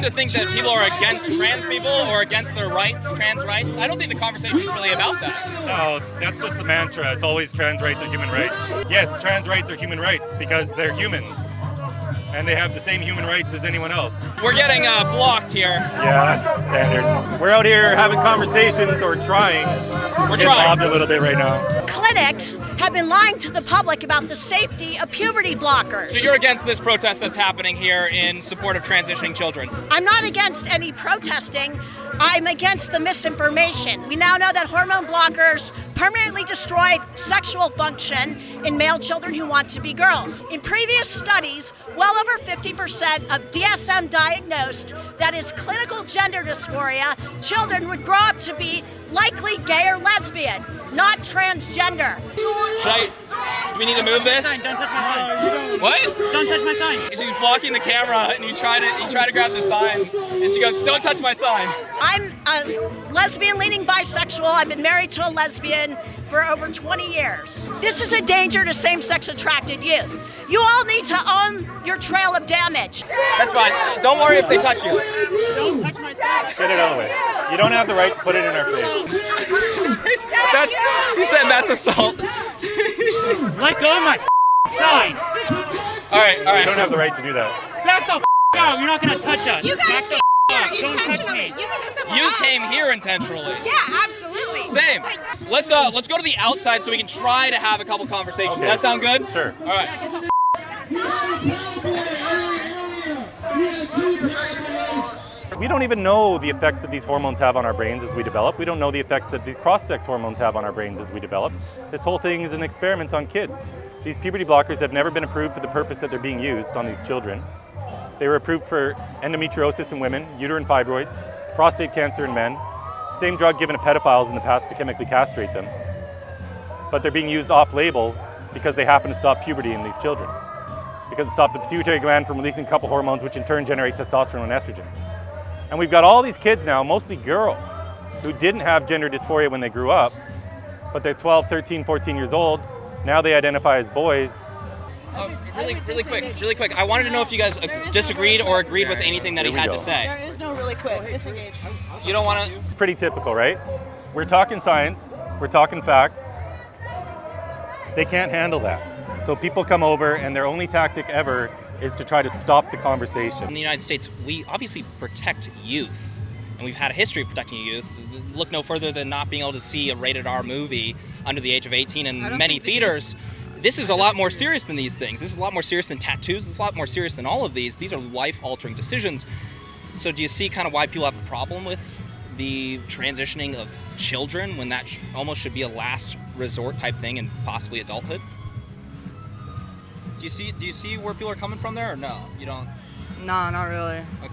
to think that people are against trans people or against their rights, trans rights. I don't think the conversation's really about that. No, that's just the mantra. It's always trans rights are human rights. Yes, trans rights are human rights because they're humans. And they have the same human rights as anyone else. We're getting blocked here. Yeah, that's standard. We're out here having conversations or trying. We're trying. A little bit right now. Clinics have been lying to the public about the safety of puberty blockers. So you're against this protest that's happening here in support of transitioning children? I'm not against any protesting. I'm against the misinformation. We now know that hormone blockers permanently destroy sexual function in male children who want to be girls. In previous studies, well over 50% of DSM diagnosed, that is clinical gender dysphoria, children would grow up to be likely gay or lesbian, not transgender. Do we need to move this? Don't touch my sign. What? Don't touch my sign. She's blocking the camera, and you try to grab the sign, and she goes, "Don't touch my sign." I'm a lesbian-leaning bisexual. I've been married to a lesbian for over 20 years. This is a danger to same-sex attracted youth. You all need to own your trail of damage. That's fine. Don't worry if they touch you. Don't touch my sign. Get it out of the way. You don't have the right to put it in our face. She said that's assault. Let go of my sign. All right. You don't have the right to do that. Back the out. You're not going to touch us. You guys Back the came here Don't touch intentionally. me. You can go somewhere You else. came here intentionally. Yeah, absolutely. Same. Let's go to the outside so we can try to have a couple conversations. Okay. Does that sound good? Sure. All right. We don't even know the effects that these hormones have on our brains as we develop. We don't know the effects that the cross-sex hormones have on our brains as we develop. This whole thing is an experiment on kids. These puberty blockers have never been approved for the purpose that they're being used on these children. They were approved for endometriosis in women, uterine fibroids, prostate cancer in men. Same drug given to pedophiles in the past to chemically castrate them. But they're being used off-label because they happen to stop puberty in these children. Because it stops the pituitary gland from releasing a couple hormones which in turn generate testosterone and estrogen. And we've got all these kids now, mostly girls, who didn't have gender dysphoria when they grew up, but they're 12, 13, 14 years old. Now they identify as boys. Really quick. I wanted to know if you guys disagreed or agreed with anything that he had to say. There is no really quick. Disengage. You don't want to. It's pretty typical, right? We're talking science, we're talking facts. They can't handle that. So people come over and their only tactic ever is to try to stop the conversation. In the United States, we obviously protect youth, and we've had a history of protecting youth. Look no further than not being able to see a rated R movie under the age of 18 in many theaters. This is a lot more serious than these things. This is a lot more serious than tattoos. This is a lot more serious than all of these. These are life-altering decisions. So do you see kind of why people have a problem with the transitioning of children when that almost should be a last resort type thing and possibly adulthood? Do you see where people are coming from there, or no? You don't? No, not really. Okay.